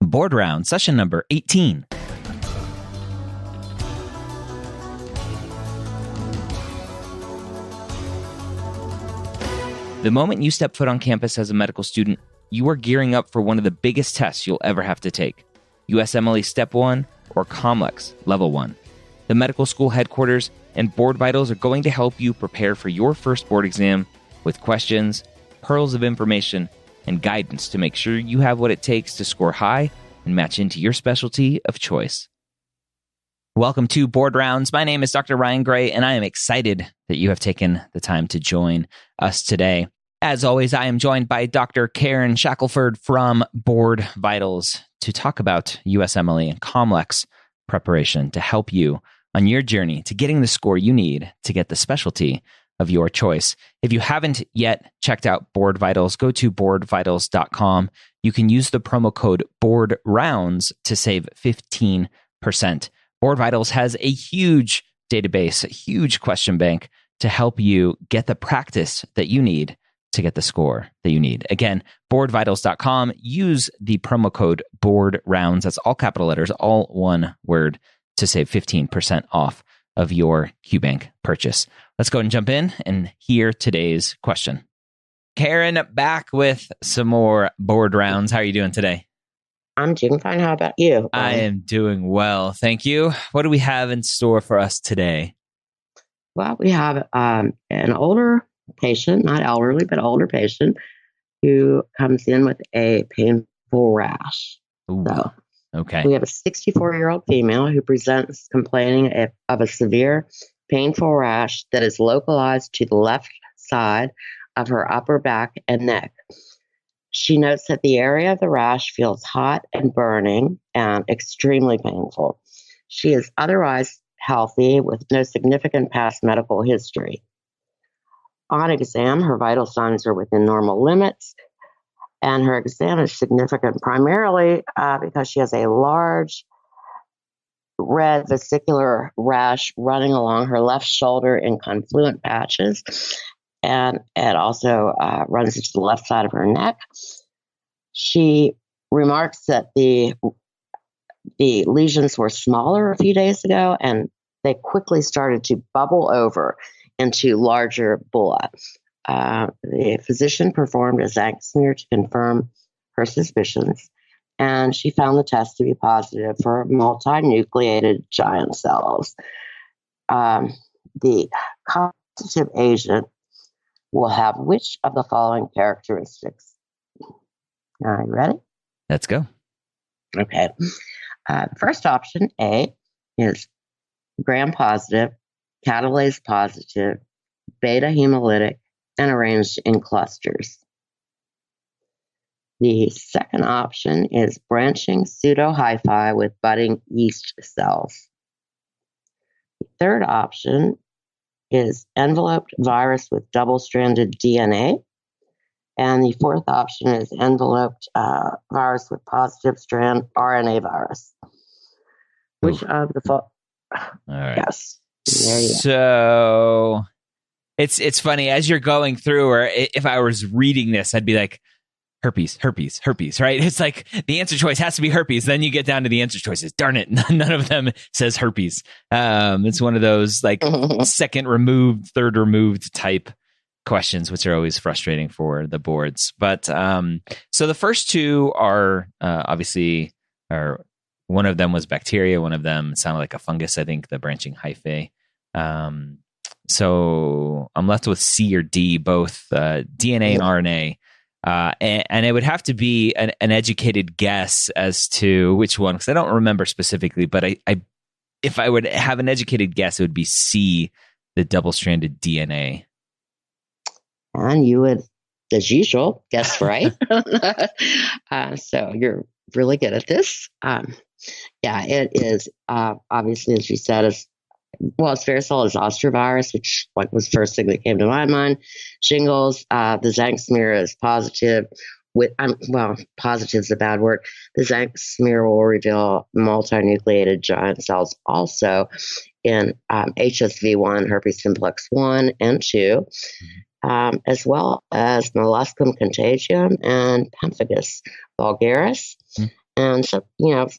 Board round, session number 18. The moment you step foot on campus as a medical student, you are gearing up for one of the biggest tests you'll ever have to take. USMLE Step 1 or COMLEX Level 1. The medical school headquarters and Board Vitals are going to help you prepare for your first board exam with questions, pearls of information, and guidance to make sure you have what it takes to score high and match into your specialty of choice. Welcome to Board Rounds. My name is Dr. Ryan Gray, and I am excited that you have taken the time to join us today. As always, I am joined by Dr. Karen Shackelford from Board Vitals to talk about USMLE and COMLEX preparation to help you on your journey to getting the score you need to get the specialty of your choice. If you haven't yet checked out Board Vitals, go to boardvitals.com. You can use the promo code BOARDROUNDS to save 15%. Board Vitals has a huge database, a huge question bank to help you get the practice that you need to get the score that you need. Again, boardvitals.com. Use the promo code BOARDROUNDS. That's all capital letters, all one word, to save 15% off of your QBank purchase. Let's go and jump in and hear today's question. Karen, back with some more board rounds. How are you doing today? I'm doing fine. How about you? I am doing well. Thank you. What do we have in store for us today? Well, we have an older patient, not elderly, but older patient who comes in with a painful rash. Ooh, so okay. We have a 64-year-old female who presents complaining of a severe painful rash that is localized to the left side of her upper back and neck. She notes that the area of the rash feels hot and burning and extremely painful. She is otherwise healthy with no significant past medical history. On exam, her vital signs are within normal limits, and her exam is significant primarily because she has a large red vesicular rash running along her left shoulder in confluent patches, and it also runs into the left side of her neck. She remarks that the lesions were smaller a few days ago, and they quickly started to bubble over into larger bulla. The physician performed a Tzanck smear to confirm her suspicions, and she found the test to be positive for multinucleated giant cells. The causative agent will have which of the following characteristics? Are you ready? Let's go. Okay. First option, A, is gram-positive, catalase positive, beta hemolytic, and arranged in clusters. The second option is branching pseudohyphae with budding yeast cells. The third option is enveloped virus with double-stranded DNA. And the fourth option is enveloped virus with positive strand RNA virus. Which of the All right. Yes. So it's funny as you're going through, or if I was reading this, I'd be like, herpes, right? It's like the answer choice has to be herpes. Then you get down to the answer choices. Darn it. None of them says herpes. It's one of those like second removed, third removed type questions, which are always frustrating for the boards. But so the first two are obviously, or one of them was bacteria. One of them sounded like a fungus, I think, the branching hyphae. So I'm left with C or D, both DNA and RNA. And it would have to be an educated guess as to which one, because I don't remember specifically, but I if I would have an educated guess, it would be C, the double-stranded DNA. And you would, as usual, guess right. So you're really good at this. Yeah, it is obviously, as you said, it's varicella is ostrovirus, which was the first thing that came to my mind. Shingles, the Tzanck smear is positive. Positive is a bad word. The Tzanck smear will reveal multinucleated giant cells also in HSV1, herpes simplex 1 and 2, as well as molluscum contagium and pemphigus vulgaris. And so,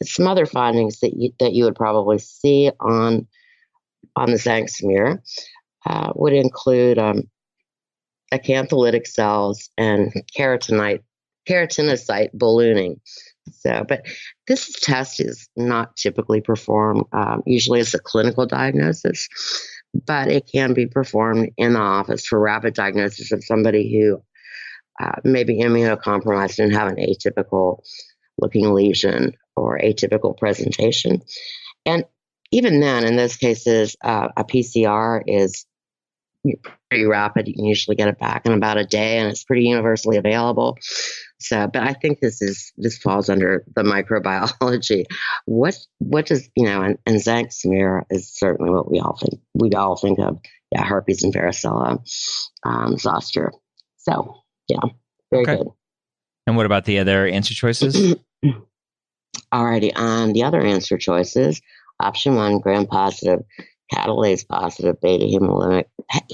some other findings that you would probably see on the Tzanck smear would include acantholytic cells and keratinocyte ballooning. So, but this test is not typically performed. Usually, it's a clinical diagnosis, but it can be performed in the office for rapid diagnosis of somebody who may be immunocompromised and have an atypical looking lesion or atypical presentation. And even then, in those cases, a PCR is pretty rapid. You can usually get it back in about a day, and it's pretty universally available. So, but I think this falls under the microbiology. What does and Tzanck smear is certainly what we all think of. Yeah, herpes and varicella zoster. So, yeah, very good. And what about the other answer choices? Alrighty, the other answer choices, option 1, gram-positive, catalase-positive, beta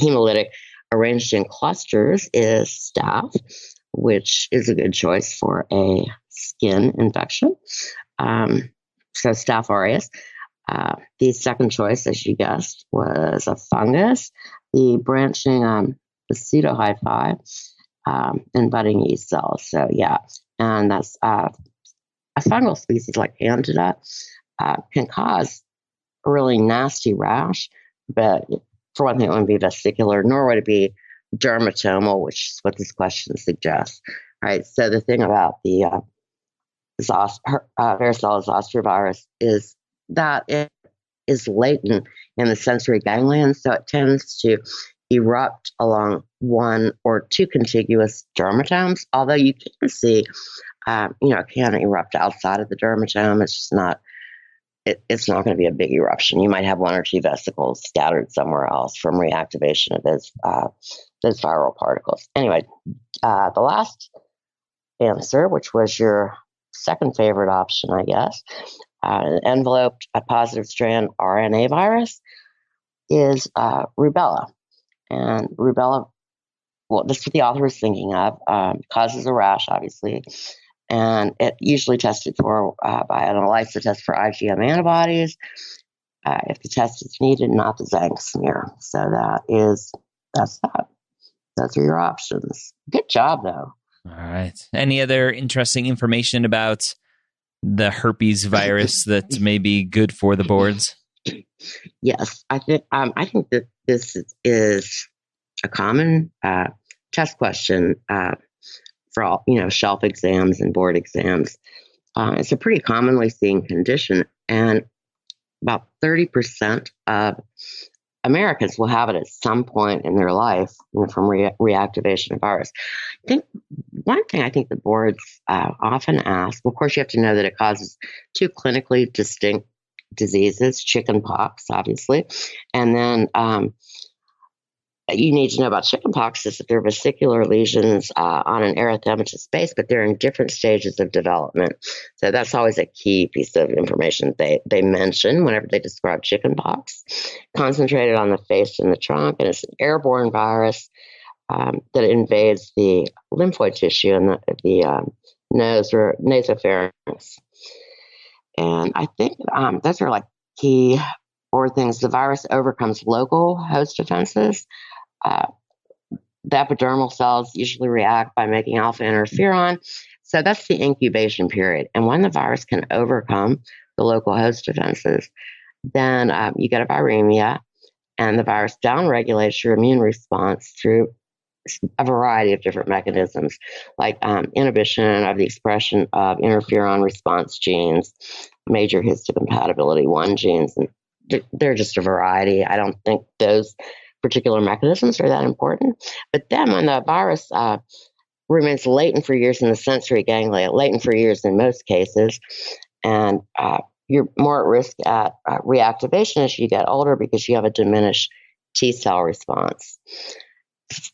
hemolytic, arranged in clusters is staph, which is a good choice for a skin infection. So Staph aureus. The second choice, as you guessed, was a fungus, the branching the pseudohyphae and budding yeast cells. So yeah, and that's a fungal species like Candida can cause a really nasty rash, but for one thing, it wouldn't be vesicular, nor would it be dermatomal, which is what this question suggests. Right. So the thing about the varicella zoster virus is that it is latent in the sensory ganglion, so it tends to erupt along one or two contiguous dermatomes. Although you can see, it can erupt outside of the dermatome. It's just not. It's not going to be a big eruption. You might have one or two vesicles scattered somewhere else from reactivation of those viral particles. Anyway, the last answer, which was your second favorite option, I guess, an enveloped a positive strand RNA virus, is rubella. And rubella, well, this is what the author was thinking of, causes a rash, obviously. And it usually tested for by an ELISA test for IgM antibodies. If the test is needed, not the Tzanck smear. So that's that. Those are your options. Good job, though. All right. Any other interesting information about the herpes virus that may be good for the boards? Yes, I think that this is a common test question for all shelf exams and board exams. It's a pretty commonly seen condition, and about 30% of Americans will have it at some point in their life from reactivation of virus. One thing I think the boards often ask, of course, you have to know that it causes two clinically distinct diseases, chicken pox, obviously, and then you need to know about chickenpox is that they're vesicular lesions on an erythematous base, but they're in different stages of development. So that's always a key piece of information they mention whenever they describe chickenpox. Concentrated on the face and the trunk, and it's an airborne virus that invades the lymphoid tissue and the nose or nasopharynx. And I think those are like key or things. The virus overcomes local host defenses. The epidermal cells usually react by making alpha interferon. So that's the incubation period. And when the virus can overcome the local host defenses, then you get a viremia, and the virus downregulates your immune response through a variety of different mechanisms, like inhibition of the expression of interferon response genes, major histocompatibility 1 genes, and they're just a variety. I don't think those particular mechanisms are that important. But then when the virus remains latent for years in the sensory ganglia, latent for years in most cases, and you're more at risk at reactivation as you get older because you have a diminished T cell response.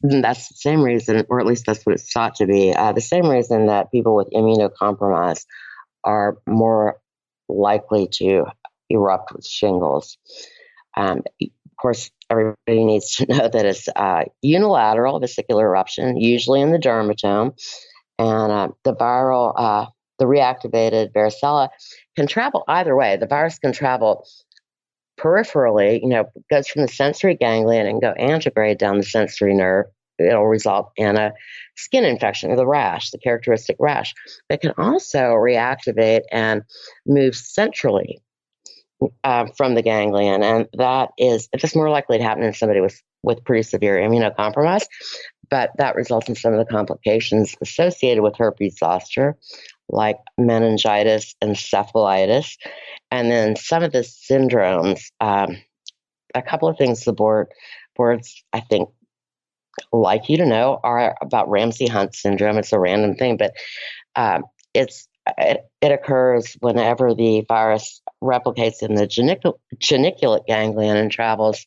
And that's the same reason, or at least that's what it's thought to be, the same reason that people with immunocompromise are more likely to erupt with shingles. Of course, everybody needs to know that it's unilateral vesicular eruption, usually in the dermatome, and the viral the reactivated varicella can travel either way. The virus can travel peripherally, goes from the sensory ganglion and go antegrade down the sensory nerve. It'll result in a skin infection, the rash, the characteristic rash. It can also reactivate and move centrally from the ganglion, and it's more likely to happen in somebody with pretty severe immunocompromise, but that results in some of the complications associated with herpes zoster, like meningitis, encephalitis, and then some of the syndromes. A couple of things the boards, I think, like you to know are about Ramsay-Hunt syndrome. It's a random thing, but it occurs whenever the virus replicates in the geniculate ganglion and travels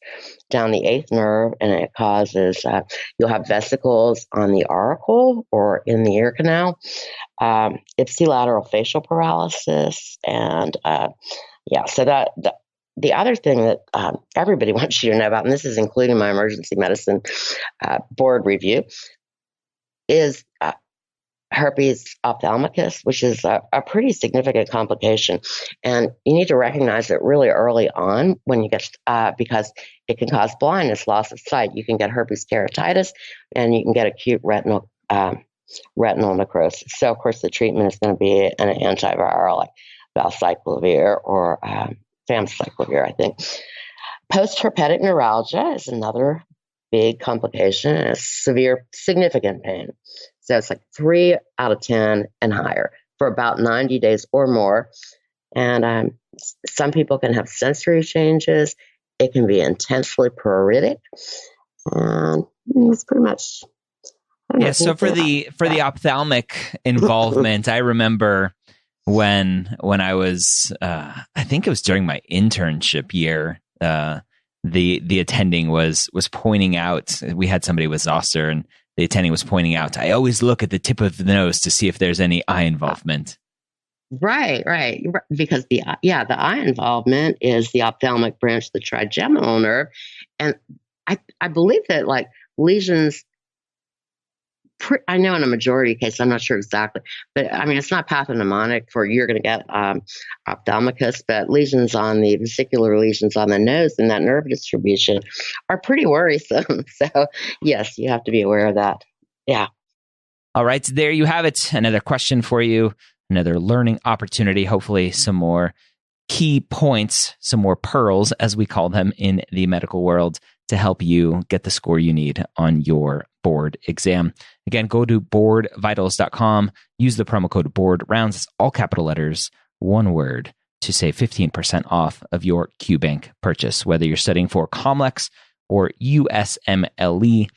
down the eighth nerve, and it causes, you'll have vesicles on the auricle or in the ear canal, ipsilateral facial paralysis, and so the other thing that everybody wants you to know about, and this is including my emergency medicine board review, is herpes ophthalmicus, which is a pretty significant complication. And you need to recognize it really early on when you get, because it can cause blindness, loss of sight. You can get herpes keratitis, and you can get acute retinal necrosis. So, of course, the treatment is going to be an antiviral like valcyclovir or famciclovir, I think. Post-herpetic neuralgia is another big complication, and severe, significant pain. So it's like 3 out of 10 and higher for about 90 days or more. And some people can have sensory changes. It can be intensely pruritic. And it's pretty much. Yeah. So for the ophthalmic involvement, I remember when I was, I think it was during my internship year, the attending was pointing out, we had somebody with zoster, and the attending was pointing out, I always look at the tip of the nose to see if there's any eye involvement. Right. Because the eye involvement is the ophthalmic branch, the trigeminal nerve. And I believe that like lesions, I know in a majority case, I'm not sure exactly, but I mean, it's not pathognomonic for you're going to get ophthalmicus, but lesions on the vesicular lesions on the nose and that nerve distribution are pretty worrisome. So yes, you have to be aware of that. Yeah. All right. There you have it. Another question for you, another learning opportunity, hopefully some more key points, some more pearls, as we call them in the medical world, to help you get the score you need on your board exam. Again, go to boardvitals.com, use the promo code BOARDROUNDS, it's all capital letters, one word, to save 15% off of your QBank purchase. Whether you're studying for COMLEX or USMLE,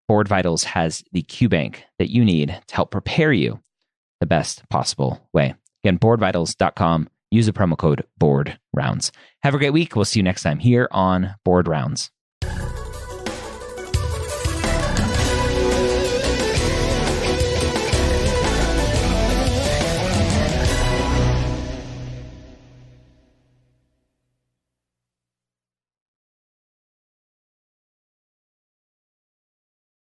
Board Vitals has the QBank that you need to help prepare you the best possible way. Again, boardvitals.com, use the promo code BOARDROUNDS. Have a great week. We'll see you next time here on Board Rounds.